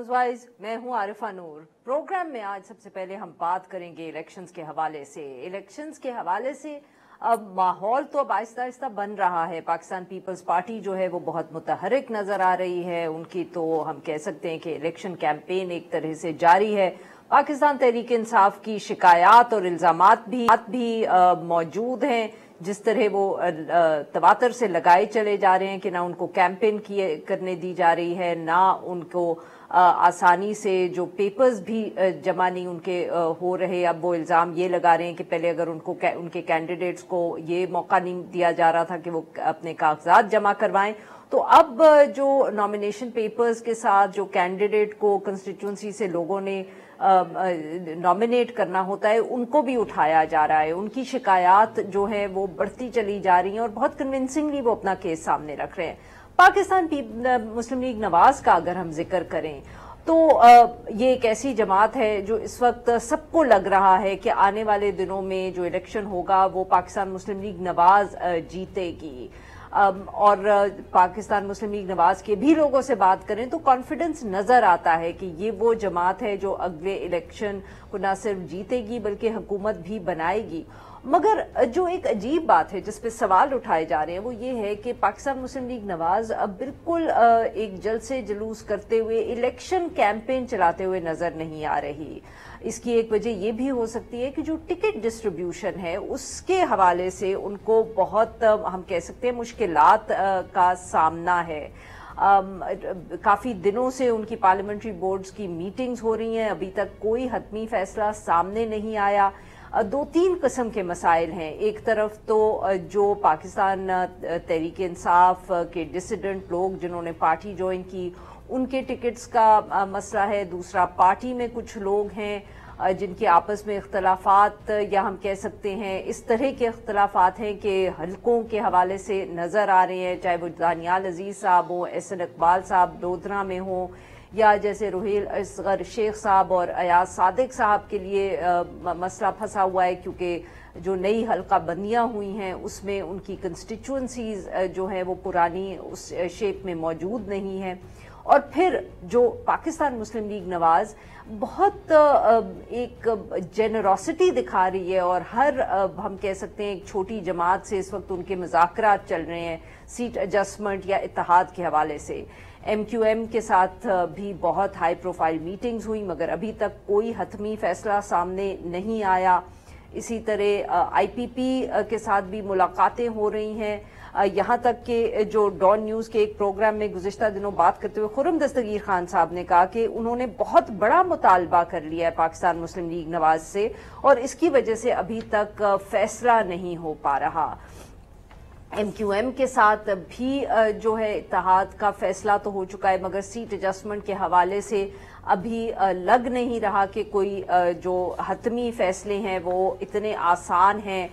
Wise मैं हूं आरिफा नूर। Programme में आज सबसे पहले हम बात करेंगे इलेक्शंस के हवाले से। इलेक्शंस के हवाले से अब माहौल तो अब आहिस्ता आहिस्ता बन रहा है। पाकिस्तान पीपल्स पार्टी जो है वो बहुत मुतहरिक नजर आ रही है। उनकी तो हम कह सकते हैं कि इलेक्शन कैंपेन एक तरह से जारी है। पाकिस्तान तहरीक इंसाफ की शिकायत और इल्जामात भी मौजूद हैं, जिस तरह वो तवातर से लगाए चले जा रहे हैं कि ना उनको कैंपेन करने दी जा रही है, ना उनको आसानी से जो पेपर्स भी जमा नहीं उनके हो रहे। अब वो इल्ज़ाम ये लगा रहे हैं कि पहले अगर उनके कैंडिडेट्स को ये मौका नहीं दिया जा रहा था कि वो अपने कागजात जमा करवाएं, तो अब जो नॉमिनेशन पेपर्स के साथ जो कैंडिडेट को कंस्टिट्यूंसी से लोगों ने नॉमिनेट करना होता है उनको भी उठाया जा रहा है। उनकी शिकायत जो है वो बढ़ती चली जा रही है और बहुत कन्विंसिंगली वो अपना केस सामने रख रहे हैं। पाकिस्तान मुस्लिम लीग नवाज का अगर हम जिक्र करें तो ये एक ऐसी जमात है जो इस वक्त सबको लग रहा है कि आने वाले दिनों में जो इलेक्शन होगा वो पाकिस्तान मुस्लिम लीग नवाज जीतेगी। और पाकिस्तान मुस्लिम लीग नवाज के भी लोगों से बात करें तो कॉन्फिडेंस नजर आता है कि ये वो जमात है जो अगले इलेक्शन को न सिर्फ जीतेगी बल्कि हुकूमत भी बनाएगी। मगर जो एक अजीब बात है जिस पे सवाल उठाए जा रहे हैं वो ये है कि पाकिस्तान मुस्लिम लीग नवाज अब बिल्कुल एक जलसे जुलूस करते हुए इलेक्शन कैंपेन चलाते हुए नजर नहीं आ रही। इसकी एक वजह ये भी हो सकती है कि जो टिकट डिस्ट्रीब्यूशन है उसके हवाले से उनको बहुत हम कह सकते हैं मुश्किलात का सामना है। काफी दिनों से उनकी पार्लियामेंट्री बोर्ड्स की मीटिंग्स हो रही हैं, अभी तक कोई हतमी फैसला सामने नहीं आया। दो तीन किस्म के मसाइल हैं। एक तरफ तो जो पाकिस्तान तहरीक इंसाफ के डिसिडेंट लोग जिन्होंने पार्टी ज्वाइन की उनके टिकट्स का मसला है। दूसरा पार्टी में कुछ लोग हैं जिनके आपस में इख्तलाफात या हम कह सकते हैं इस तरह के इख्तलाफात हैं कि हलकों के हवाले से नजर आ रहे हैं, चाहे वो दानियाल अजीज साहब हो, एहसन इकबाल साहब डोडरा में हो, या जैसे रुहेल असगर शेख साहब और अयाज सादिक साहब के लिए मसला फंसा हुआ है क्योंकि जो नई हल्का बंदियां हुई हैं उसमें उनकी कंस्टिट्यूंसीज जो है वो पुरानी उस शेप में मौजूद नहीं है। और फिर जो पाकिस्तान मुस्लिम लीग नवाज बहुत एक जेनरोसिटी दिखा रही है और हर हम कह सकते हैं एक छोटी जमात से इस वक्त उनके मुज़ाकरात चल रहे हैं सीट एडजस्टमेंट या इत्तेहाद के हवाले से। MQM के साथ भी बहुत हाई प्रोफाइल मीटिंग्स हुई मगर अभी तक कोई हतमी फैसला सामने नहीं आया। इसी तरह IPP के साथ भी मुलाकातें हो रही हैं। यहाँ तक कि जो डॉन न्यूज़ के एक प्रोग्राम में गुज़िश्ता दिनों बात करते हुए खुर्रम दस्तगीर खान साहब ने कहा कि उन्होंने बहुत बड़ा मुतालबा कर लिया है पाकिस्तान मुस्लिम लीग नवाज से और इसकी वजह से अभी तक फैसला नहीं हो पा रहा। MQM के साथ भी जो है इत्तेहाद का फैसला तो हो चुका है मगर सीट एडजस्टमेंट के हवाले से अभी लग नहीं रहा कि कोई जो हतमी फैसले हैं वो इतने आसान हैं।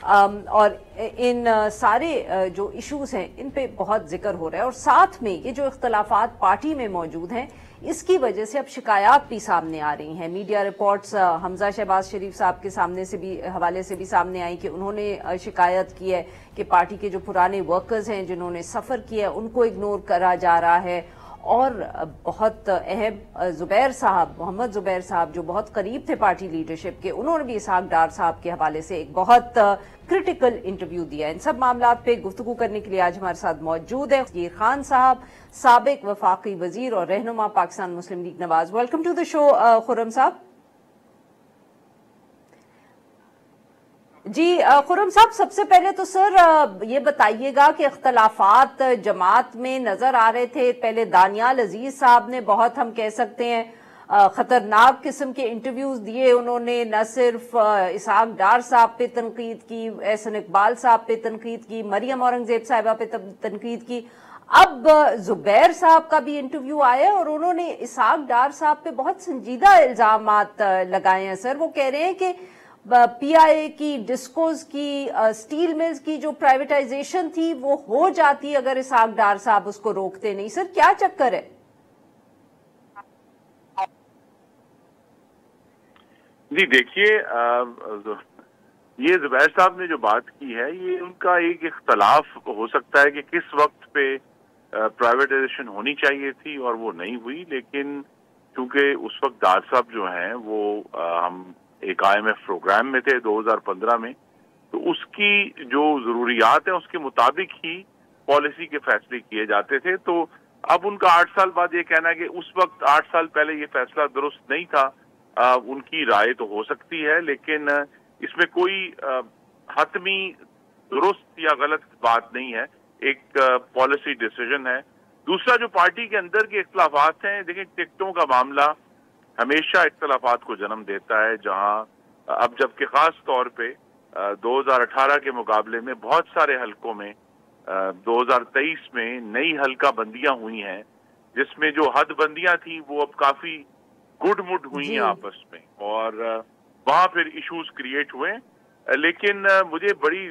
और इन सारे जो इश्यूज हैं इन पे बहुत जिक्र हो रहा है और साथ में ये जो इख्तलाफात पार्टी में मौजूद हैं इसकी वजह से अब शिकायत भी सामने आ रही हैं। मीडिया रिपोर्ट्स हमजा शहबाज शरीफ साहब के सामने से भी हवाले से भी सामने आई कि उन्होंने शिकायत की है कि पार्टी के जो पुराने वर्कर्स हैं जिन्होंने सफर किया उनको इग्नोर करा जा रहा है। और बहुत अहम जुबैर साहब, मोहम्मद जुबैर साहब जो बहुत करीब थे पार्टी लीडरशिप के, उन्होंने भी इसहाक डार साहब के हवाले से एक बहुत क्रिटिकल इंटरव्यू दिया। इन सब मामलात पे गुफ्तगू करने के लिए आज हमारे साथ मौजूद है जहीर खान साहब, साबिक वफाकी वजीर और रहनुमा Pakistan Muslim League Nawaz. Welcome to the show Khurram साहब। जी खुर्रम साहब, सबसे पहले तो सर ये बताइएगा कि इख्तलाफात जमात में नजर आ रहे थे। पहले दानियाल अजीज साहब ने बहुत हम कह सकते हैं खतरनाक किस्म के इंटरव्यूज दिए। उन्होंने न सिर्फ इसहाक डार साहब पे तनकीद की, एहसन इकबाल साहब पे तनकीद की, मरियम औरंगजेब साहिबा पे तनकीद की। अब जुबैर साहब का भी इंटरव्यू आया और उन्होंने इसहाक डार साहब पे बहुत संजीदा इल्जामात लगाए हैं। सर वो कह रहे हैं कि PIA की, डिस्कोज की, स्टील मिल्स की जो प्राइवेटाइजेशन थी वो हो जाती अगर इसहाक डार साहब उसको रोकते नहीं। सर क्या चक्कर है? जी देखिए, ये जुबैर साहब ने जो बात की है ये उनका एक इख्तलाफ हो सकता है कि किस वक्त पे प्राइवेटाइजेशन होनी चाहिए थी और वो नहीं हुई। लेकिन چونکہ اس وقت ڈار صاحب جو ہیں وہ ہم ایک IMF پروگرام میں تھے 2015 میں، تو اس کی جو ضروریات ہیں اس کے مطابق ہی پالیسی کے فیصلے کیے جاتے تھے. تو اب ان کا 8 سال بعد یہ کہنا ہے کہ اس وقت 8 سال پہلے یہ فیصلہ درست نہیں تھا، ان کی رائے تو ہو سکتی ہے، لیکن اس میں کوئی حتمی درست یا غلط بات نہیں ہے، ایک پالیسی ڈیسیژن ہے. دوسرا جو پارٹی کے اندر کے اختلافات ہیں، دیکھیں ٹکٹوں کا معاملہ ہمیشہ اختلافات کو جنم دیتا ہے، جہاں اب جبکہ خاص طور پہ 2018 کے مقابلے میں بہت سارے حلقوں میں 2023 میں نئی حلقہ بندیاں ہوئی ہیں، جس میں جو حد بندیاں تھیں وہ اب کافی گڈ مڈ ہوئی ہیں آپس میں، اور وہاں پھر ایشوز کریٹ ہوئے. لیکن مجھے بڑی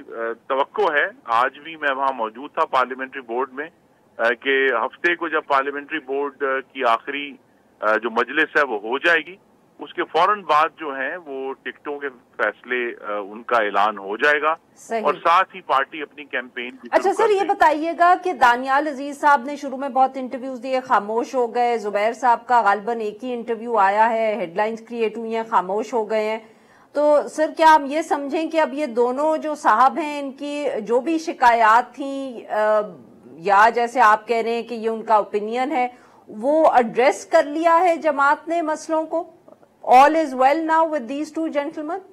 توقع ہے، آج بھی میں وہاں موجود تھا پارلیمنٹری بورڈ میں، کہ ہفتے کو جب پارلیمنٹری بورڈ کی آخری جو مجلس ہے وہ ہو جائے گی، اس کے فوراً بعد جو ہیں وہ ٹکٹوں کے فیصلے ان کا اعلان ہو جائے گا، اور ساتھ ہی پارٹی اپنی کیمپین بھی. اچھا سر، یہ بتائیے گا کہ دانیال عزیز صاحب نے شروع میں بہت انٹرویوز دیے، خاموش ہو گئے. زبیر صاحب کا غالباً ایک ہی انٹرویو آیا ہے، ہیڈ لائنز کریٹ ہوئی ہیں، خاموش ہو گئے ہیں. تو سر کیا ہم یہ سمجھیں کہ اب یہ دونوں جو صاحب ہیں، ان کی جو بھی شکایات تھیں یا جیسے آپ کہہ رہے ہیں کہ یہ ان کا اوپینین ہے، وہ ایڈریس کر لیا ہے جماعت نے مسئلوں کو؟ all is well now with these two gentlemen؟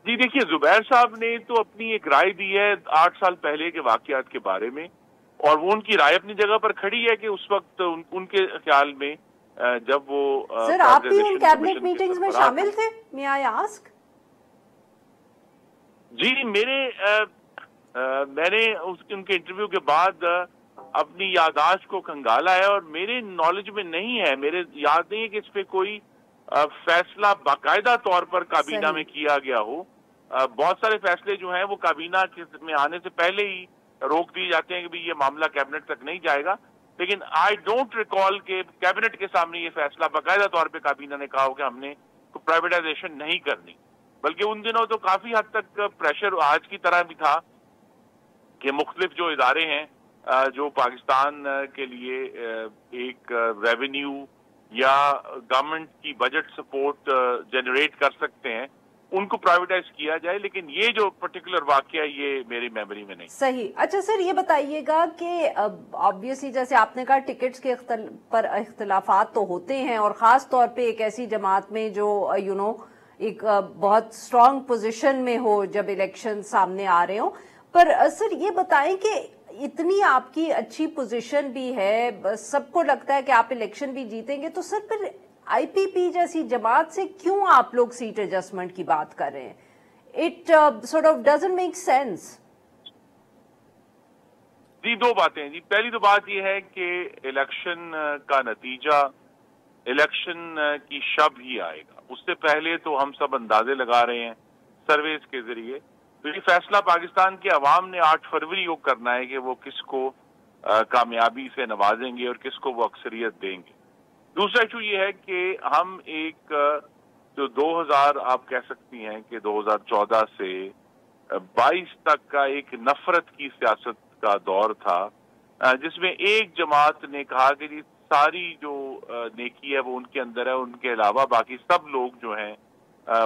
جی دیکھیے، زبیر صاحب نے تو اپنی ایک رائے دی ہے 8 سال پہلے کے واقعات کے بارے میں، اور وہ ان کی رائے اپنی جگہ پر کھڑی ہے کہ اس وقت ان کے خیال میں جب وہ سر آپ بھی ان کیبنٹ میٹنگز میں شامل تھے، may I ask؟ جی میں نے ان کے انٹرویو کے بعد اپنی یادداشت کو کھنگالا ہے، اور میرے نالج میں نہیں ہے، میرے یاد نہیں ہے کہ اس پہ کوئی فیصلہ باقاعدہ طور پر کابینہ میں کیا گیا ہو. بہت سارے فیصلے جو ہیں وہ کابینہ میں آنے سے پہلے ہی روک دیے جاتے ہیں کہ یہ معاملہ کیبنٹ تک نہیں جائے گا. لیکن آئی ڈونٹ ریکال کہ کیبنٹ کے سامنے یہ فیصلہ باقاعدہ طور پہ کابینہ نے کہا ہو کہ ہم نے پرائیویٹائزیشن نہیں کرنی، بلکہ ان دنوں تو کافی حد تک پریشر آج کی طرح بھی تھا کہ مختلف جو ادارے ہیں جو پاکستان کے لیے ایک ریونیو یا گورنمنٹ کی بجٹ سپورٹ جنریٹ کر سکتے ہیں، ان کو پرائیویٹائز کیا جائے. لیکن یہ جو پرٹیکولر واقعہ یہ میری میموری میں نہیں. صحیح. اچھا سر، یہ بتائیے گا کہ آبویسلی جیسے آپ نے کہا ٹکٹس کے پر اختلافات تو ہوتے ہیں، اور خاص طور پہ ایک ایسی جماعت میں جو ایک بہت اسٹرانگ پوزیشن میں ہو جب الیکشن سامنے آ رہے ہوں. پر سر یہ بتائیں کہ اتنی آپ کی اچھی پوزیشن بھی ہے، سب کو لگتا ہے کہ آپ الیکشن بھی جیتیں گے، تو سر پھر IPP جیسی جماعت سے کیوں آپ لوگ سیٹ ایڈجسٹمنٹ کی بات کر رہے ہیں؟ It sort of doesn't make sense. جی دو باتیں. جی پہلی تو بات یہ ہے کہ الیکشن کا نتیجہ الیکشن کی شب ہی آئے گا، اس سے پہلے تو ہم سب اندازے لگا رہے ہیں سرویز کے ذریعے. تو یہ فیصلہ پاکستان کے عوام نے 8 فروری کو کرنا ہے کہ وہ کس کو کامیابی سے نوازیں گے اور کس کو وہ اکثریت دیں گے. دوسرا ایشو یہ ہے کہ ہم ایک جو 2000 آپ کہہ سکتی ہیں کہ 2014 سے 22 تک کا ایک نفرت کی سیاست کا دور تھا، جس میں ایک جماعت نے کہا کہ جی ساری جو نیکی ہے وہ ان کے اندر ہے، ان کے علاوہ باقی سب لوگ جو ہیں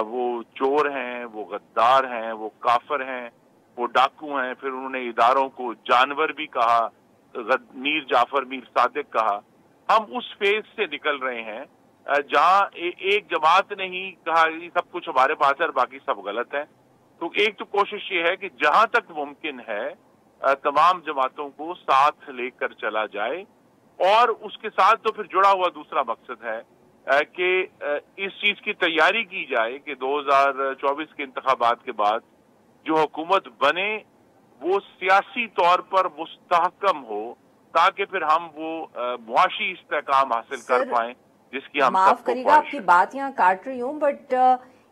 وہ چور ہیں، وہ غدار ہیں، وہ کافر ہیں، وہ ڈاکو ہیں. پھر انہوں نے اداروں کو جانور بھی کہا، میر جعفر میر صادق کہا. ہم اس فیز سے نکل رہے ہیں جہاں ایک جماعت نے ہی کہا یہ سب کچھ ہمارے پاس ہے اور باقی سب غلط ہے. تو ایک تو کوشش یہ ہے کہ جہاں تک ممکن ہے تمام جماعتوں کو ساتھ لے کر چلا جائے، اور اس کے ساتھ تو پھر جڑا ہوا دوسرا مقصد ہے کہ اس چیز کی تیاری کی جائے کہ 2024 کے انتخابات کے بعد جو حکومت بنے وہ سیاسی طور پر مستحکم ہو، تاکہ پھر ہم وہ معاشی استحکام حاصل کر پائیں جس کی ہم معاف کریے گا آپ کی بات یہاں کاٹ رہی ہوں، بٹ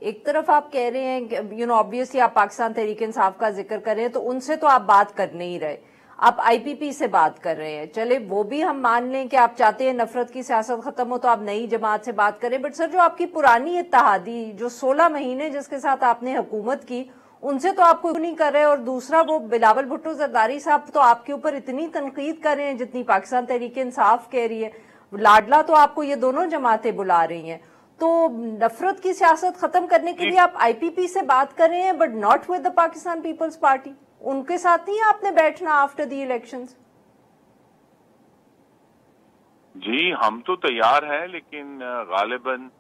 ایک طرف آپ کہہ رہے ہیں کہ آبویسلی آپ پاکستان تحریک انصاف کا ذکر کر رہے ہیں، تو ان سے تو آپ بات کر نہیں رہے، آپ IPP سے بات کر رہے ہیں. چلے وہ بھی ہم مان لیں کہ آپ چاہتے ہیں نفرت کی سیاست ختم ہو تو آپ نئی جماعت سے بات کریں، بٹ سر جو آپ کی پرانی اتحادی جو 16 مہینے جس کے ساتھ آپ نے حکومت کی، ان سے تو آپ کو نہیں کر رہے. اور دوسرا وہ بلاول بھٹو زرداری صاحب تو آپ کے اوپر اتنی تنقید کر رہے ہیں جتنی پاکستان تحریک انصاف کہہ رہی ہے. लाडला तो आपको ये दोनों जमातें बुला रही हैं, तो नफरत की सियासत खत्म करने के लिए आप आईपीपी से बात कर रहे हैं but not with the Pakistan Peoples Party, उनके साथ नहीं आपने बैठना आफ्टर द इलेक्शंस? जी हम तो तैयार हैं, लेकिन गालिबन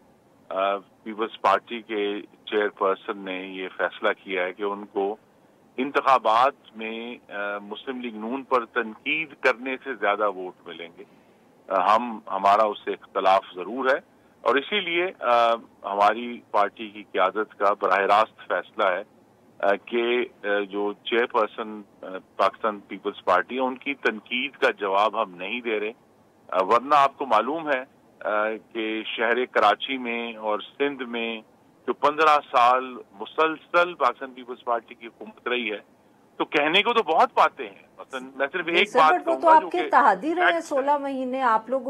पीपल्स पार्टी के चेयरपर्सन ने ये फैसला किया है कि उनको इंतखाबात में मुस्लिम लीग नून पर तनकीद करने से ज्यादा वोट मिलेंगे। हमारा उससे इख्तलाफ जरूर है और इसीलिए हमारी पार्टी की क़यादत का बराह रास्त फैसला है कि जो चेयरपर्सन पाकिस्तान पीपल्स पार्टी है उनकी तनकीद का जवाब हम नहीं दे रहे, वरना आपको मालूम है कि शहर कराची में और सिंध में जो 15 साल मुसलसल पाकिस्तान पीपल्स पार्टी की हुकूमत रही है, तो कहने को तो बहुत पाते हैं। मैं सिर्फ एक बात कहूंगा, तो आपके इत्तेहादी रहे 16 महीने आप लोग,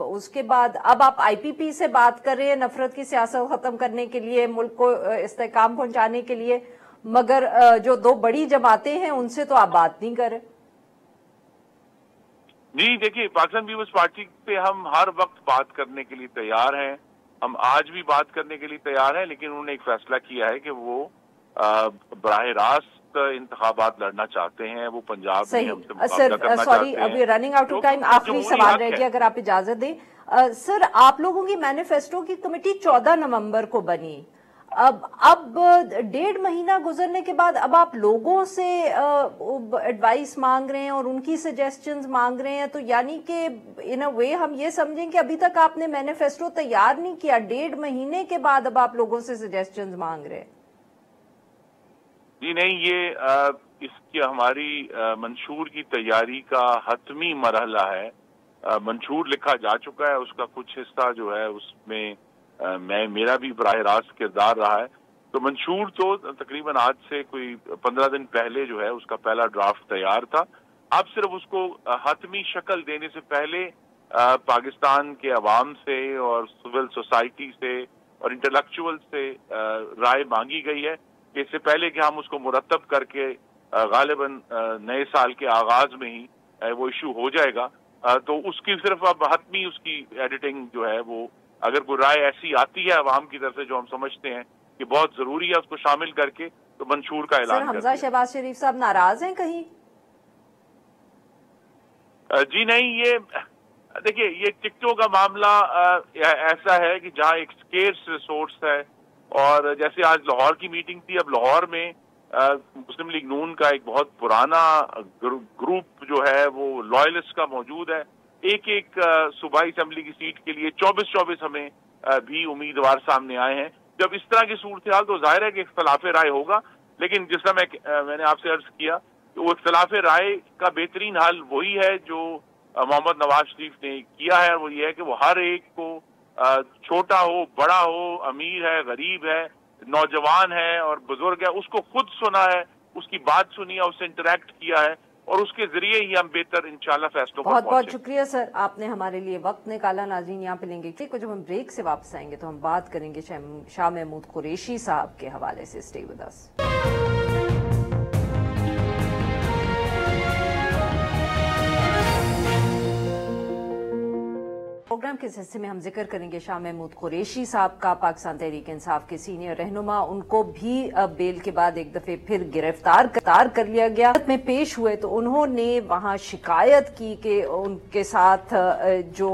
उसके बाद अब आप आईपीपी से बात कर रहे हैं नफरत की सियासत खत्म करने के लिए, मुल्क को इस्तेहकाम पहुंचाने के लिए, मगर जो दो बड़ी जमातें हैं उनसे तो आप बात नहीं कर रहे। जी देखिए, पाकिस्तान पीपल्स पार्टी से हम हर वक्त बात करने के लिए तैयार हैं, हम आज भी बात करने के लिए तैयार हैं, लेकिन उन्होंने एक फैसला किया है कि वो बराह रास्त इंतखाबात लड़ना चाहते हैं, वो पंजाब में हमसे मुकाबला करना चाहते हैं। अभी रनिंग आउट ऑफ टाइम, आखिरी सवाल रह गया अगर आप इजाजत दें। सर, आप लोगों की मैनिफेस्टो की कमेटी 14 नवंबर को बनी, अब 1.5 महीना गुजरने के बाद अब आप लोगों से एडवाइस मांग रहे हैं और उनकी सजेशंस मांग रहे हैं, तो यानी कि इन अ वे हम ये समझें कि अभी तक आपने मैनिफेस्टो तैयार नहीं किया, 1.5 महीने के बाद अब आप लोगों से सजेशंस मांग रहे हैं। जी नहीं, ये इसकी हमारी मंशूर की तैयारी का हतमी मरहला है। मंशूर लिखा जा चुका है, उसका कुछ हिस्सा जो है उसमें मेरा भी बराह रास्त किरदार रहा है। तो मंशूर तो तकरीबन आज से कोई 15 दिन पहले जो है उसका पहला ड्राफ्ट तैयार था। अब सिर्फ उसको हतमी शक्ल देने से पहले पाकिस्तान के अवाम से और सिविल सोसाइटी से और इंटेलेक्चुअल से राय मांगी गई है कि इससे पहले कि हम उसको मुरतब करके गालिबन नए साल के आगाज में ही वो इशू हो जाएगा, तो उसकी सिर्फ अब हतमी उसकी एडिटिंग जो है वो, अगर कोई राय ऐसी आती है अवाम की तरफ से जो हम समझते हैं कि बहुत जरूरी है उसको शामिल करके, तो मंशूर का ऐलान कर हमजा शहबाज शरीफ साहब नाराज हैं कहीं? जी नहीं, ये देखिए, ये टिकटों का मामला ऐसा है कि जहाँ एक स्केर्स रिसोर्स है, और जैसे आज लाहौर की मीटिंग थी, अब लाहौर में मुस्लिम लीग नून का एक बहुत पुराना ग्रुप जो है वो लॉयलिस्ट का मौजूद है। एक सूबाई असेंबली की सीट के लिए 24 हमें भी उम्मीदवार सामने आए हैं। जब इस तरह की सूरत हाल, तो जाहिर है कि इख्तलाफ राय होगा, लेकिन जिस समय मैंने आपसे अर्ज किया तो वो इख्तलाफ राय का बेहतरीन हल वही है जो मोहम्मद नवाज शरीफ ने किया है, वो ये है कि वो हर एक को, छोटा हो बड़ा हो, अमीर है गरीब है, नौजवान है और बुजुर्ग है, उसको खुद सुना है, उसकी बात सुनी है, उससे इंटरेक्ट किया है, और उसके जरिए ही हम बेहतर इंशाल्लाह फैसलों पर बहुत बहुत शुक्रिया सर, आपने हमारे लिए वक्त निकाला। नाज़रीन, यहाँ पे लेंगे क्लिक, जब हम ब्रेक से वापस आएंगे तो हम बात करेंगे शाह महमूद कुरैशी साहब के हवाले से। Stay with us. प्रोग्राम के हिस्से में हम जिक्र करेंगे शाह महमूद कुरैशी साहब का, पाकिस्तान तहरीक इंसाफ के सीनियर रहनुमा। उनको भी बेल के बाद एक दफे फिर गिरफ्तार कर लिया गया। में पेश हुए तो उन्होंने वहां शिकायत की कि उनके साथ जो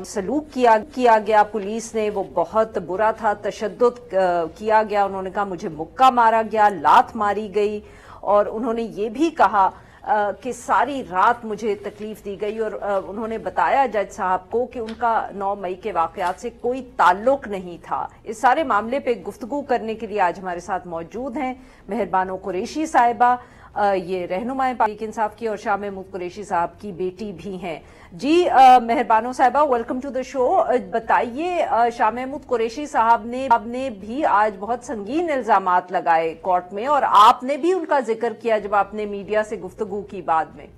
सलूक किया गया पुलिस ने वो बहुत बुरा था, तशद्दुद किया गया। उन्होंने कहा मुझे मुक्का मारा गया, लात मारी गई, और उन्होंने ये भी कहा कि सारी रात मुझे तकलीफ दी गई। और उन्होंने बताया जज साहब को कि उनका 9 मई के वाकयात से कोई ताल्लुक नहीं था। इस सारे मामले पे गुफ्तगू करने के लिए आज हमारे साथ मौजूद हैं मेहरबानो कुरैशी साहिबा, ये रहनुमाए तहरीक इंसाफ की, और शाह महमूद कुरैशी साहब की बेटी भी हैं। जी मेहरबानो साहिबा, वेलकम टू द शो। बताइए, शाह महमूद कुरैशी साहब ने भी आज बहुत संगीन इल्जामात लगाए कोर्ट में, और आपने भी उनका जिक्र किया जब आपने मीडिया से गुफ्तगू की बाद में।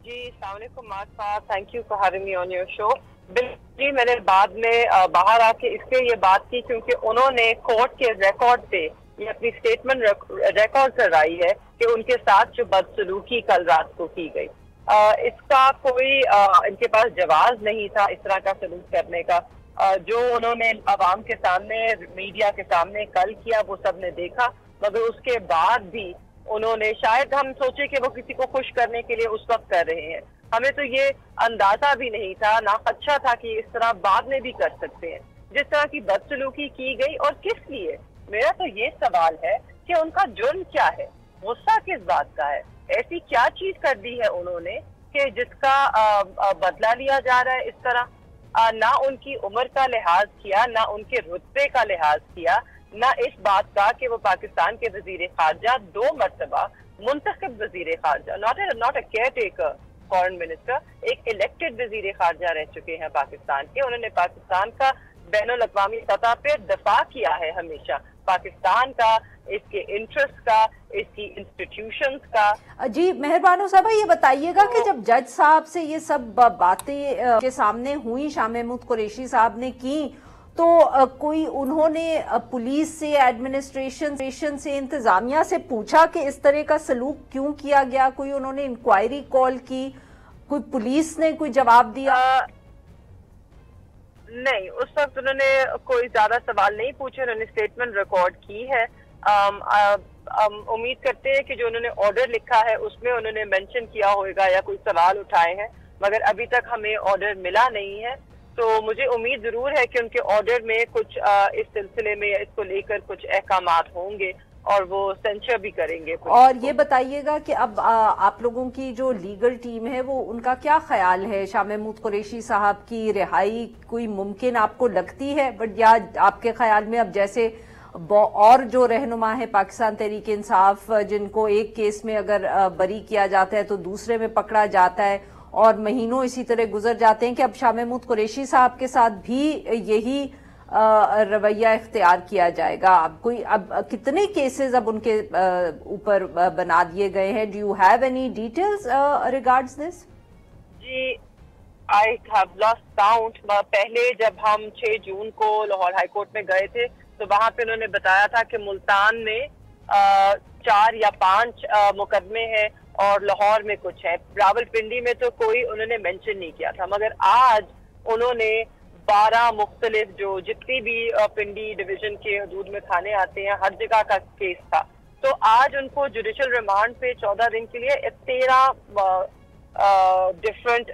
जी अस्सलाम वालेकुम master, thank you for having me on your show. जी मैंने बाद में बाहर आके इसलिए ये बात की क्योंकि उन्होंने कोर्ट के रिकॉर्ड पे ये अपनी स्टेटमेंट रिकॉर्ड कराई है कि उनके साथ जो बदसलूकी कल रात को की गई। اس کا کوئی ان کے پاس جواز نہیں تھا اس طرح کا سلوک کرنے کا. جو انہوں نے عوام کے سامنے میڈیا کے سامنے کل کیا وہ سب نے دیکھا, مگر اس کے بعد بھی انہوں نے, شاید ہم سوچے کہ وہ کسی کو خوش کرنے کے لیے اس وقت کر رہے ہیں, ہمیں تو یہ اندازہ بھی نہیں تھا, نہ خدشہ تھا کہ اس طرح بعد میں بھی کر سکتے ہیں. جس طرح کی بدسلوکی کی گئی اور کس لیے, میرا تو یہ سوال ہے کہ ان کا جرم کیا ہے, غصہ کس بات کا ہے, ایسی کیا چیز کر دی ہے انہوں نے کہ جس کا بدلہ لیا جا رہا ہے اس طرح. نہ ان کی عمر کا لحاظ کیا, نہ ان کے رتبے کا لحاظ کیا, نہ اس بات کا کہ وہ پاکستان کے وزیر خارجہ 2 مرتبہ منتخب وزیر خارجہ, not a care taker foreign minister, ایک الیکٹڈ وزیر خارجہ رہ چکے ہیں پاکستان کے. انہوں نے پاکستان کا بین الاقوامی سطح پہ دفاع کیا ہے ہمیشہ, پاکستان کا, اس کے انٹرسٹ کا, اس کی انسٹیٹیوشنز کا. جی مہربانو صاحبہ یہ بتائیے گا کہ جب جج صاحب سے یہ سب باتیں کے سامنے ہوئی, شاہ محمود قریشی صاحب نے کی, تو کوئی انہوں نے پولیس سے, ایڈمنسٹریشن سے, انتظامیہ سے پوچھا کہ اس طرح کا سلوک کیوں کیا گیا؟ کوئی انہوں نے انکوائری کال کی, کوئی پولیس نے کوئی جواب دیا؟ نہیں, اس وقت انہوں نے کوئی زیادہ سوال نہیں پوچھے, انہوں نے اسٹیٹمنٹ ریکارڈ کی ہے. امید کرتے ہیں کہ جو انہوں نے آرڈر لکھا ہے اس میں انہوں نے مینشن کیا ہوگا یا کوئی سوال اٹھائے ہیں, مگر ابھی تک ہمیں آرڈر ملا نہیں ہے. تو مجھے امید ضرور ہے کہ ان کے آرڈر میں کچھ اس سلسلے میں اس کو لے کر کچھ احکامات ہوں گے اور وہ سینشر بھی کریں گے. اور یہ بتائیے گا کہ اب آپ لوگوں کی جو لیگل ٹیم ہے وہ ان کا کیا خیال ہے؟ شاہ محمود قریشی صاحب کی رہائی کوئی ممکن آپ کو لگتی ہے؟ بٹ یا آپ کے خیال میں اب جیسے اور جو رہنما ہے پاکستان تحریک انصاف, جن کو ایک کیس میں اگر بری کیا جاتا ہے تو دوسرے میں پکڑا جاتا ہے اور مہینوں اسی طرح گزر جاتے ہیں, کہ اب شاہ محمود قریشی صاحب کے ساتھ بھی یہی رویہ اختیار کیا جائے گا؟ اب کتنے کیسز اب ان کے اوپر بنا دیے گئے ہیں؟ Do you have any details regards this? جی, آئی ہیو لاسٹ کاؤنٹ. پہلے جب ہم 6 جون کو لاہور ہائی کورٹ میں گئے تھے تو وہاں پہ انہوں نے بتایا تھا کہ ملتان میں 4 یا 5 مقدمے ہیں اور لاہور میں کچھ ہے. راول پنڈی میں تو کوئی انہوں نے مینشن نہیں کیا تھا, مگر آج انہوں نے 12 مختلف جو جتنی بھی پنڈی ڈویژن کے حدود میں تھانے آتے ہیں ہر جگہ کا کیس تھا. تو آج ان کو جوڈیشل ریمانڈ پہ 14 دن کے لیے 13 ڈفرنٹ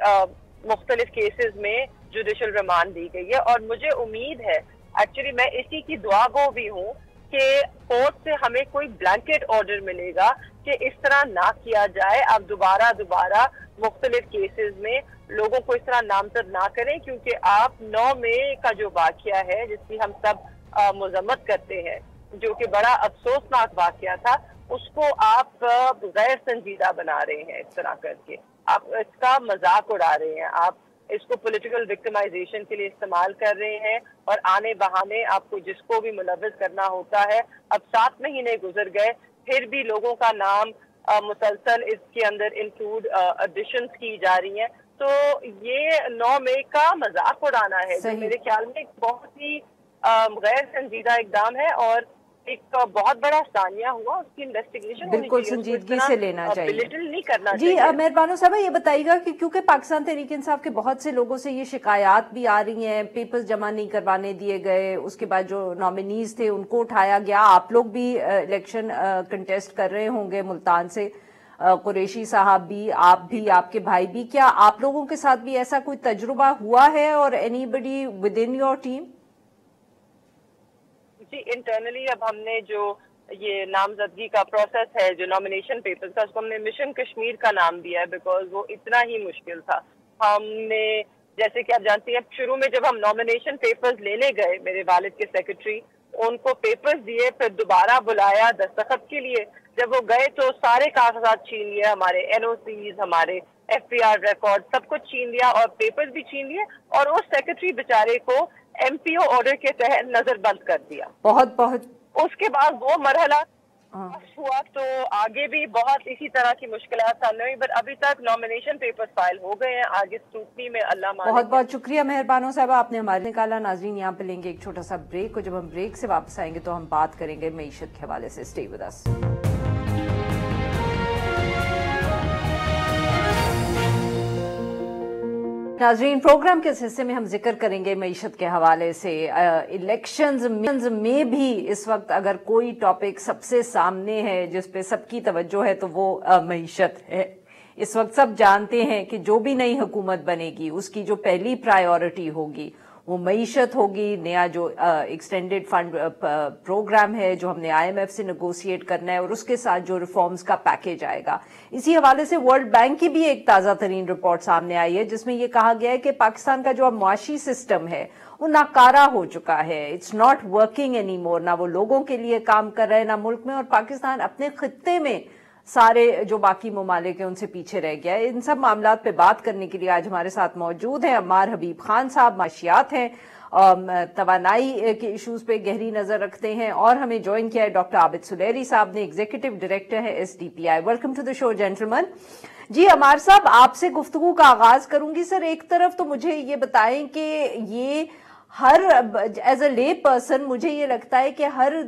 مختلف کیسز میں جوڈیشل ریمانڈ دی گئی ہے. اور مجھے امید ہے, ایکچولی میں اسی کی دعا گو بھی ہوں کہ کورٹ سے ہمیں کوئی بلینکٹ آرڈر ملے گا کہ اس طرح نہ کیا جائے. اب دوبارہ مختلف کیسز میں لوگوں کو اس طرح نامزد نہ کریں, کیونکہ آپ 9 مئی کا جو واقعہ ہے جس کی ہم سب مذمت کرتے ہیں, جو کہ بڑا افسوسناک واقعہ تھا, اس کو آپ غیر سنجیدہ بنا رہے ہیں اس طرح کر کے. آپ اس کا مذاق اڑا رہے ہیں, آپ اس کو پولیٹیکل وکٹمائزیشن کے لیے استعمال کر رہے ہیں, اور آنے بہانے آپ کو جس کو بھی ملوث کرنا ہوتا ہے. اب 7 مہینے گزر گئے, پھر بھی لوگوں کا نام مسلسل اس کے اندر انکلوڈ ایڈیشنز کی جا رہی ہیں. تو یہ 9 مئی کا مذاق اڑانا ہے, جو میرے خیال میں ایک بہت ہی غیر سنجیدہ اقدام ہے اور ایک بہت بڑا ثانیہ ہوا. اس کی انویسٹیگیشن بالکل سنجیدگی سے لینا چاہیے, بلٹل نہیں کرنا چاہیے. جی مہربانو صاحبہ یہ بتائیے گا کہ کیونکہ پاکستان تحریک انصاف کے بہت سے لوگوں سے یہ شکایات بھی آ رہی ہیں, پیپرز جمع نہیں کروانے دیے گئے, اس کے بعد جو نامینیز تھے ان کو اٹھایا گیا. آپ لوگ بھی الیکشن کنٹیسٹ کر رہے ہوں گے ملتان سے, قریشی صاحب بھی, آپ بھی, آپ کے بھائی بھی. کیا آپ لوگوں کے ساتھ بھی ایسا کوئی تجربہ ہوا ہے, اور any buddy with in your team? جی, انٹرنلی اب ہم نے جو یہ نامزدگی کا پروسیس ہے, جو نامینیشن پیپرز کا, اس کو ہم نے مشن کشمیر کا نام دیا ہے, بیکاز وہ اتنا ہی مشکل تھا. ہم نے, جیسے کہ آپ جانتی ہیں, شروع میں جب ہم نامینیشن پیپرز لینے گئے, میرے والد کے سیکرٹری ان کو پیپرز دیے, پھر دوبارہ بلایا دستخط کے لیے. جب وہ گئے تو سارے کاغذات چھین لیے, ہمارے NOCs, ہمارے FPR ریکارڈ, سب کچھ چھین لیا اور پیپرز بھی چھین لیے, اور اس سیکرٹری بیچارے کو MPO آرڈر کے تحت نظر بند کر دیا. بہت اس کے بعد وہ مرحلہ ہوا, تو آگے بھی بہت اسی طرح کی مشکلات سامنے ہوئی, بٹ ابھی تک نامینیشن پیپرز فائل ہو گئے ہیں. آگے اسکروٹنی میں اللہ مانے. بہت شکریہ مہربانو صاحبہ, آپ نے ہمارے نکالا. ناظرین, یہاں پہ لیں گے ایک چھوٹا سا بریک, اور جب ہم بریک سے واپس آئیں گے تو ہم بات کریں گے معیشت کے حوالے سے. Stay with us. नाज़रीन, प्रोग्राम के इस हिस्से में हम जिक्र करेंगे मईशत के हवाले से। इलेक्शंस में भी इस वक्त अगर कोई टॉपिक सबसे सामने है जिस पे सबकी तवज्जो है तो वो मईशत है। इस वक्त सब जानते हैं कि जो भी नई हुकूमत बनेगी उसकी जो पहली प्रायोरिटी होगी वो मईशत होगी। नया जो एक्सटेंडेड फंड प्रोग्राम है जो हमने IMF से नेगोशिएट करना है और उसके साथ जो रिफॉर्म्स का पैकेज आएगा। इसी हवाले से वर्ल्ड बैंक की भी एक ताज़ा तरीन रिपोर्ट सामने आई है जिसमें ये कहा गया है कि पाकिस्तान का जो अब मुआशी सिस्टम है वो नाकारा हो चुका है। It's not working any more. ना वो लोगों के लिए काम कर रहे हैं ना मुल्क में, और पाकिस्तान अपने खित्ते में सारे जो बाकी ममालिक हैं उनसे पीछे रह गया है। इन सब मामलात पे बात करने के लिए आज हमारे साथ मौजूद हैं अम्मार हबीब खान साहब, माशियात हैं, तवानाई के इश्यूज पे गहरी नजर रखते हैं, और हमें ज्वाइन किया है डॉक्टर आबिद सुलेरी साहब ने, एग्जीक्यूटिव डायरेक्टर है SDPI। Welcome to the show gentleman. जी अम्मार साहब, आपसे गुफ्तगू का आगाज करूंगी। सर, एक तरफ तो मुझे ये बताएं कि ये हर एज अ ले पर्सन मुझे ये लगता है कि हर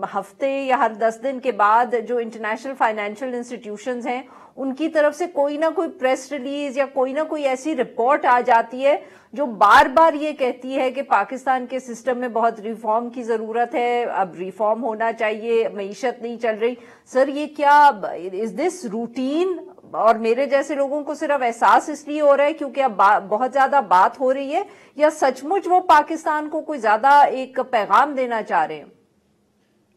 हफ्ते या हर 10 दिन के बाद जो इंटरनेशनल फाइनेंशियल इंस्टीट्यूशंस हैं उनकी तरफ से कोई ना कोई प्रेस रिलीज या कोई ना कोई ऐसी रिपोर्ट आ जाती है जो बार बार ये कहती है कि पाकिस्तान के सिस्टम में बहुत रिफॉर्म की जरूरत है, अब रिफॉर्म होना चाहिए, मईशत नहीं चल रही। सर, ये क्या इज दिस रूटीन? और मेरे जैसे लोगों को सिर्फ एहसास इसलिए हो रहा है क्योंकि अब बहुत ज्यादा बात हो रही है, या सचमुच वो पाकिस्तान को कोई ज्यादा एक पैगाम देना चाह रहे हैं?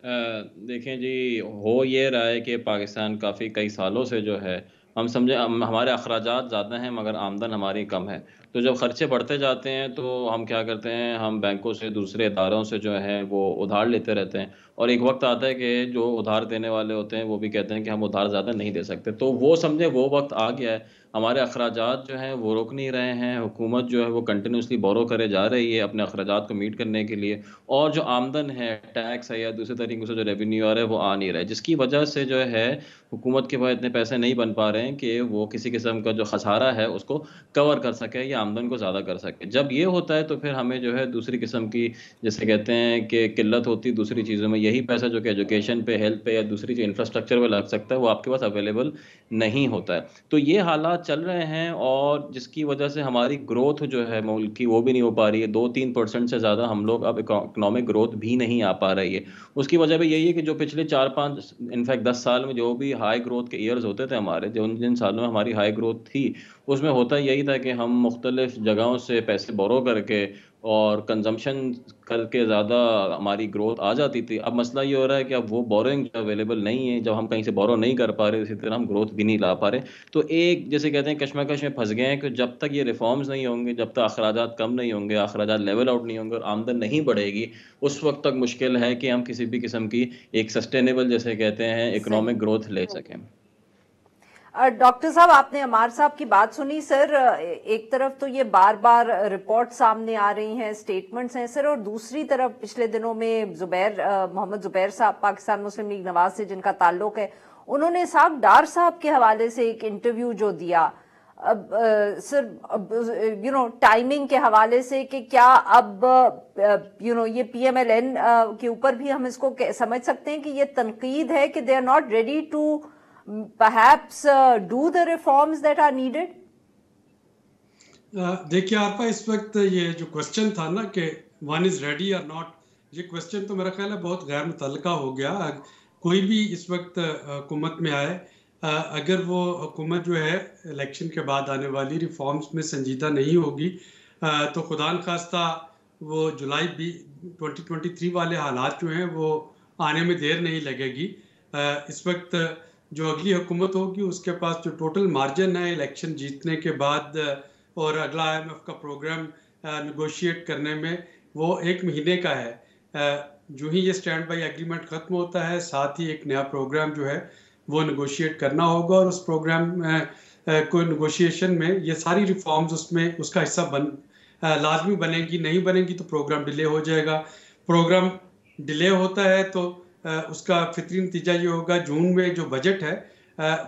देखें जी, हो ये रहा है कि पाकिस्तान काफ़ी कई सालों से जो है हम समझे हमारे अखराजात ज़्यादा हैं मगर आमदन हमारी कम है। तो जब खर्चे बढ़ते जाते हैं तो हम क्या करते हैं, हम बैंकों से दूसरे इदारों से जो है वो उधार लेते रहते हैं, और एक वक्त आता है कि जो उधार देने वाले होते हैं वो भी कहते हैं कि हम उधार ज़्यादा नहीं दे सकते। तो वो समझे वो वक्त आ गया है, हमारे अखराजात जो हैं वो रुक नहीं रहे हैं, हुकूमत जो है वो कंटिन्यूसली बोरो करे जा रही है अपने अखराजात को मीट करने के लिए, और जो आमदन है, टैक्स है या दूसरे तरीके से जो रेवेन्यू आ रहा है वो आ नहीं रहा है, जिसकी वजह से जो है हुकूमत के पास इतने पैसे नहीं बन पा रहे हैं कि वो किसी किस्म का जो खसारा है उसको कवर कर सके या आमदन को ज़्यादा कर सके। जब ये होता है तो फिर हमें जो है दूसरी किस्म की, जैसे कहते हैं कि किल्लत होती है दूसरी चीज़ों में, यही पैसा जो कि एजुकेशन पे, हेल्थ पे या दूसरी जो इंफ्रास्ट्रक्चर पे लग सकता है वो आपके पास अवेलेबल नहीं होता है। तो ये हालात चल रहे हैं, और जिसकी वजह से हमारी ग्रोथ जो है मुल्क की वो भी नहीं हो पा रही है। 2-3% से ज़्यादा हम लोग अब इकोनॉमिक ग्रोथ भी नहीं आ पा रही है। उसकी वजह भी यही है कि जो पिछले 4-5 इनफैक्ट 10 साल में जो भी हाई ग्रोथ के ईयर्स होते थे हमारे, जो जिन सालों में हमारी हाई ग्रोथ थी उसमें होता यही था कि हम मुख्तलिफ जगहों से पैसे बोरो करके और कंजम्पशन करके ज़्यादा हमारी ग्रोथ आ जाती थी। अब मसला ये हो रहा है कि अब वो बोरोइंग अवेलेबल नहीं है, जब हम कहीं से बोरो नहीं कर पा रहे इसी तरह हम ग्रोथ भी नहीं ला पा रहे। तो एक जैसे कहते हैं कश्मकश में फंस गए हैं कि जब तक ये रिफॉर्म्स नहीं होंगे, जब तक अखराजात कम नहीं होंगे, अखराजात लेवल आउट नहीं होंगे और आमदन नहीं बढ़ेगी, उस वक्त तक मुश्किल है कि हम किसी भी किस्म की एक सस्टेनेबल जैसे कहते हैं इकोनॉमिक ग्रोथ ले सकें। डॉक्टर साहब, आपने अम्मार साहब की बात सुनी। सर, एक तरफ तो ये बार बार रिपोर्ट सामने आ रही हैं, स्टेटमेंट्स हैं सर, और दूसरी तरफ पिछले दिनों में मोहम्मद जुबैर साहब, पाकिस्तान मुस्लिम लीग नवाज से जिनका ताल्लुक है, उन्होंने साहब डार साहब के हवाले से एक इंटरव्यू जो दिया, अब सर टाइमिंग के हवाले से कि क्या अब ये PMLN के ऊपर भी हम इसको समझ सकते हैं कि ये तनकीद है कि they are not ready to perhaps do the reforms that are needed? देखिए आपका इस वक्त ये जो क्वेश्चन था ना कि वन इज रेडी और नॉट, ये क्वेश्चन तो मेरा ख्याल है बहुत गैर मुतल्लका हो गया। कोई भी इस वक्त हुकूमत में आए, अगर वो हुकूमत जो है इलेक्शन के बाद आने वाली रिफॉर्म्स में संजीदा नहीं होगी तो खुदा न खास्ता वो जुलाई 2023 वाले हालात जो हैं वो आने में देर नहीं लगेगी। इस वक्त जो अगली हुकूमत होगी उसके पास जो टोटल मार्जिन है इलेक्शन जीतने के बाद और अगला IMF का प्रोग्राम नेगोशिएट करने में वो 1 महीने का है। जो ही ये स्टैंड बाई एग्रीमेंट ख़त्म होता है साथ ही एक नया प्रोग्राम जो है वो नेगोशिएट करना होगा, और उस प्रोग्राम को नेगोशिएशन में ये सारी रिफॉर्म्स उसमें उसका हिस्सा लाजमी बनेगी। नहीं बनेगी तो प्रोग्राम डिले हो जाएगा। प्रोग्राम डिले होता है तो उसका फितरी नतीजा ये होगा जून में जो बजट है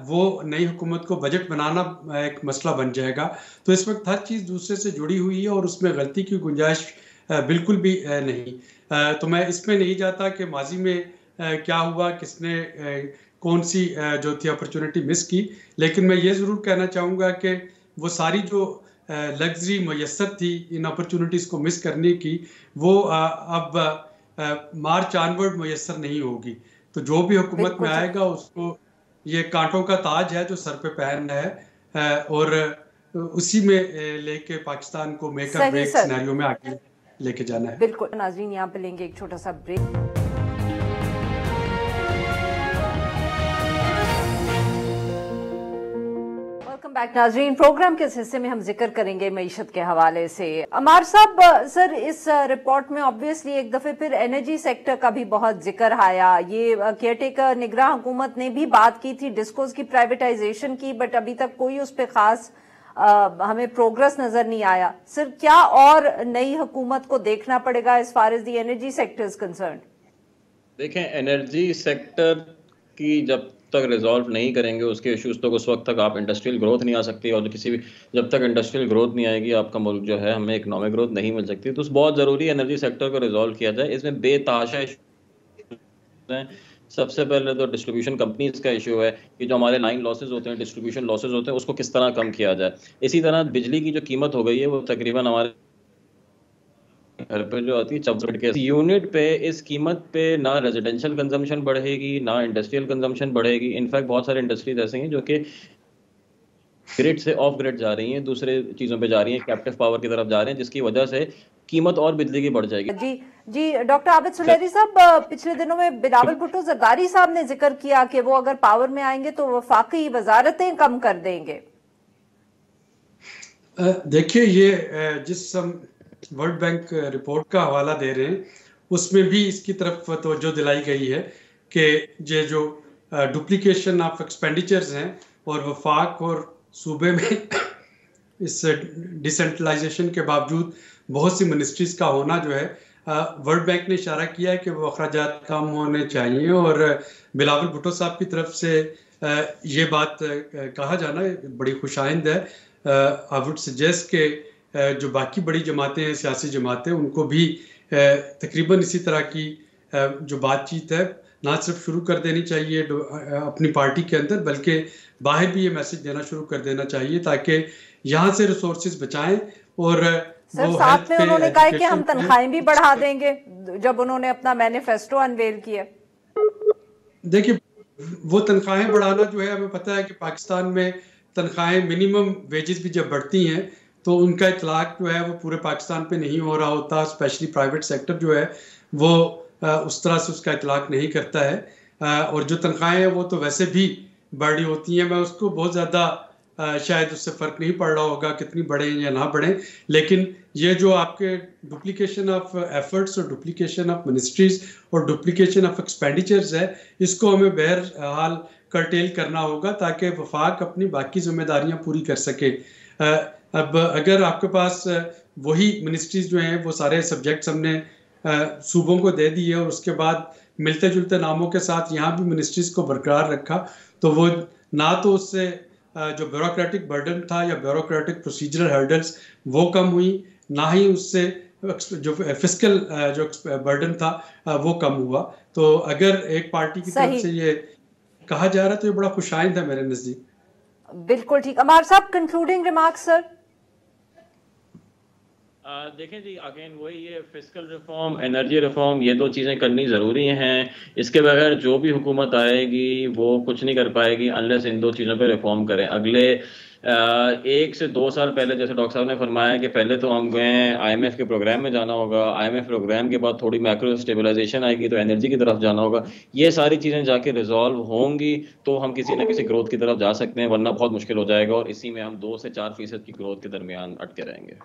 वो नई हुकूमत को बजट बनाना एक मसला बन जाएगा। तो इस वक्त हर चीज़ दूसरे से जुड़ी हुई है और उसमें गलती की गुंजाइश बिल्कुल भी नहीं। तो मैं इसमें नहीं जाता कि माजी में क्या हुआ, किसने कौन सी जो थी अपॉर्चुनिटी मिस की, लेकिन मैं ये ज़रूर कहना चाहूँगा कि وہ ساری جو لگژری میسر تھی ان اپرچونٹیز کو مس کرنے کی، وہ اب مارچ آنورڈ میسر نہیں ہوگی. تو جو بھی حکومت میں آئے گا اس کو یہ کانٹوں کا تاج ہے جو سر پہ پہننا ہے، اور اسی میں لے کے پاکستان کو میک اور بریک سینیریو میں آگے لے کے جانا ہے. بالکل ناظرین، یہاں پہ لیں گے ایک چھوٹا سا بریک. ویلکم بیک ناظرین. پروگرام کے اس حصے میں ہم ذکر کریں گے معیشت کے حوالے سے. عمار صاحب، سر اس رپورٹ میں آبویسلی ایک دفعہ پھر انرجی سیکٹر کا بھی بہت ذکر آیا. یہ کیئر ٹیکر نگراں حکومت نے بھی بات کی تھی ڈسکوز کی پرائیویٹائزیشن کی، بٹ ابھی تک کوئی اس پہ خاص ہمیں پروگرس نظر نہیں آیا. سر کیا اور نئی حکومت کو دیکھنا پڑے گا as far as the energy sector is concerned؟ دیکھیں، انرجی سیکٹر کی جب تک ریزالو نہیں کریں گے اس کے ایشوز، تو اس وقت تک آپ انڈسٹریل گروتھ نہیں آ سکتی، اور کسی بھی جب تک انڈسٹریل گروتھ نہیں آئے گی آپ کا ملک جو ہے ہمیں اکنامک گروتھ نہیں مل سکتی. تو بہت ضروری ہے انرجی سیکٹر کو ریزالو کیا جائے. اس میں بے تحاشا ایشوز ہیں. سب سے پہلے تو ڈسٹریبیوشن کمپنیز کا ایشو ہے کہ جو ہمارے لائن لاسز ہوتے ہیں، ڈسٹریبیوشن لاسز ہوتے ہیں، اس کو کس طرح کم کیا جائے. اسی طرح بجلی کی جو قیمت ہو گئی ہے وہ تقریباً ہمارے گھر پہ جو آتی ہے 64 کے یونٹ پہ، اس قیمت پہ نہ ریزیڈینشیل کنزمپشن بڑھے گی نہ انڈسٹریل کنزمپشن بڑھے گی. انفیکٹ بہت سارے انڈسٹریز ایسے ہیں جو کہ گریڈ سے آف گریڈ جا رہی ہیں، دوسرے چیزوں پہ جا رہی ہیں، کیپٹیو پاور کی طرف جا رہے ہیں، جس کی وجہ سے قیمت اور بجلی کی بڑھ جائے گی. جی ڈاکٹر عابد سلیری صاحب، پچھلے دنوں میں بلاول بھٹو زرداری صاحب نے ذکر کیا کہ وہ اگر پاور میں آئیں گے تو وفاقی وزارتیں کم کر دیں گے. دیکھیے، یہ جس ہم ورلڈ بینک رپورٹ کا حوالہ دے رہے ہیں اس میں بھی اس کی طرف توجہ دلائی گئی ہے کہ یہ جو ڈپلیکیشن آف ایکسپینڈیچرز ہیں اور وفاق اور صوبے میں اس ڈیسینٹرلائزیشن کے باوجود بہت سی منسٹریز کا ہونا جو ہے، ورلڈ بینک نے اشارہ کیا ہے کہ وہ اخراجات کم ہونے چاہیے. اور بلاول بھٹو صاحب کی طرف سے یہ بات کہا جانا بڑی خوش آئند ہے. آئی وڈ سجیسٹ کہ جو باقی بڑی جماعتیں ہیں، سیاسی جماعتیں، ان کو بھی تقریباً اسی طرح کی جو بات چیت ہے نہ صرف شروع کر دینی چاہیے اپنی پارٹی کے اندر، بلکہ باہر بھی یہ میسج دینا شروع کر دینا چاہیے تاکہ یہاں سے ریسورسز بچائیں. اور سر ساتھ میں انہوں نے کہا کہ ہم تنخواہیں بھی بڑھا دیں گے جب انہوں نے اپنا مینیفیسٹو انویل کیا. دیکھیے، وہ تنخواہیں بڑھانا جو ہے، ہمیں پتہ ہے کہ پاکستان میں تنخواہیں منیمم ویجز بھی جب بڑھتی ہیں تو ان کا اطلاق جو ہے وہ پورے پاکستان پہ نہیں ہو رہا ہوتا. اسپیشلی پرائیویٹ سیکٹر جو ہے وہ اس طرح سے اس کا اطلاق نہیں کرتا ہے. اور جو تنخواہیں ہیں وہ تو ویسے بھی بڑھ رہی ہوتی ہیں. میں اس کو بہت زیادہ شاید اس سے فرق نہیں پڑ رہا ہوگا کتنی بڑھیں یا نہ بڑھیں، لیکن یہ جو آپ کے ڈپلیکیشن آف ایفرٹس اور ڈپلیکیشن آف منسٹریز اور ڈپلیکیشن آف ایکسپینڈیچرز ہے، اس کو ہمیں بہرحال کرٹیل کرنا ہوگا تاکہ وفاق اپنی باقی ذمہ داریاں پوری کر سکے. اب اگر آپ کے پاس وہی منسٹریز جو ہیں وہ سارے سبجیکٹس ہم نے صوبوں کو دے دیے اور اس کے بعد ملتے جلتے ناموں کے ساتھ یہاں بھی منسٹریز کو برقرار رکھا، تو وہ نہ تو اس سے جو بیوروکریٹک برڈن تھا یا بیوروکریٹک پروسیجرل ہرڈلز وہ کم ہوئی، نہ ہی اس سے جو فسکل جو برڈن تھا وہ کم ہوا. تو اگر ایک پارٹی کی طرف سے یہ کہا جا رہا ہے تو یہ بڑا خوش آئند ہے میرے نزدیک. بالکل ٹھیک. عمار صاحب، کنکلوڈنگ ریمارکس سر. دیکھیں جی، اگین وہی یہ فسکل ریفارم، انرجی ریفارم، یہ دو چیزیں کرنی ضروری ہیں. اس کے بغیر جو بھی حکومت آئے گی وہ کچھ نہیں کر پائے گی انلیس ان دو چیزوں پہ ریفارم کریں. اگلے 1 سے 2 سال پہلے، جیسے ڈاکٹر صاحب نے فرمایا کہ پہلے تو ہم گئے IMF کے پروگرام میں جانا ہوگا، IMF پروگرام کے بعد تھوڑی میکرو اسٹیبلائزیشن آئے گی تو انرجی کی طرف جانا ہوگا. یہ ساری چیزیں جا کے ریزالو ہوں گی تو ہم کسی نہ کسی گروتھ کی طرف جا سکتے ہیں، ورنہ بہت مشکل ہو جائے گا اور اسی میں ہم 2 سے 4% کی گروتھ کے درمیان اٹکے رہیں گے.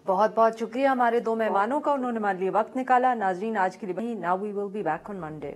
بہت بہت شکریہ ہمارے 2 مہمانوں کا، انہوں نے ہمارے لیے وقت نکالا. ناظرین، آج کے لیے now we will be back on Monday.